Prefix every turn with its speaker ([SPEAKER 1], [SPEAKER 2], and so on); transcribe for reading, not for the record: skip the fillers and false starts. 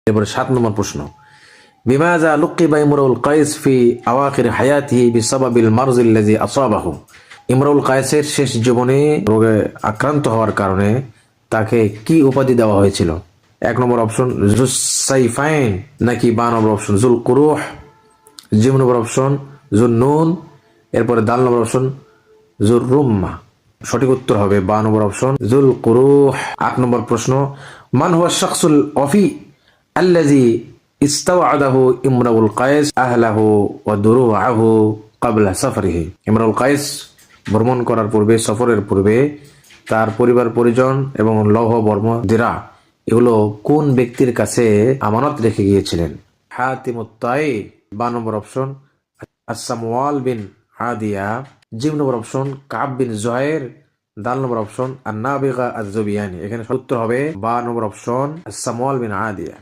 [SPEAKER 1] এরপরে 7 নম্বর প্রশ্ন, বিমাযা লুকিবা ইমরুল কায়েস ফি আওয়াখির হায়াতিহি বিসাবাবিল মারজিল্লাযী আসাবাহু। ইমরুল কায়েসের শেষ জীবনে রোগে আক্রান্ত হওয়ার কারণে তাকে কি উপাধি দেওয়া হয়েছিল? 1 নম্বর অপশন জুস সাইফাইন, নাকি 12 নম্বর অপশন জুল কুরুহ, 2 নম্বর অপশন জুল নুন, এরপরে 3 নম্বর অপশন জুল রুম্মা। সঠিক উত্তর হবে 12 নম্বর অপশন জুল কুরুহ। 8 নম্বর প্রশ্ন, মান হুয়া শাখসুল ওয়াফি আল্লাযী ইস্তাওআদাহু ইমরুল কায়েস আহলাহু ওয়া দুরুআহু ক্বাবলা সাফরিহি। ইমরুল কায়েস ভ্রমণ করার পূর্বে, সফরের পূর্বে তার পরিবার পরিজন এবং লৌহ বর্মদেরা এগুলো কোন ব্যক্তির কাছে আমানত রেখে গিয়েছিলেন? হাতিমুত তাই, 12 নম্বর অপশন আস-সামওয়াল বিন আদিয়া, 2 নম্বর অপশন কাব বিন জুহাইর, 4 নম্বর অপশন আন-নাবিগা আজ-জুবিয়ানি। এখানে উত্তর হবে 12 নম্বর অপশন আস-সামওয়াল বিন আদিয়া।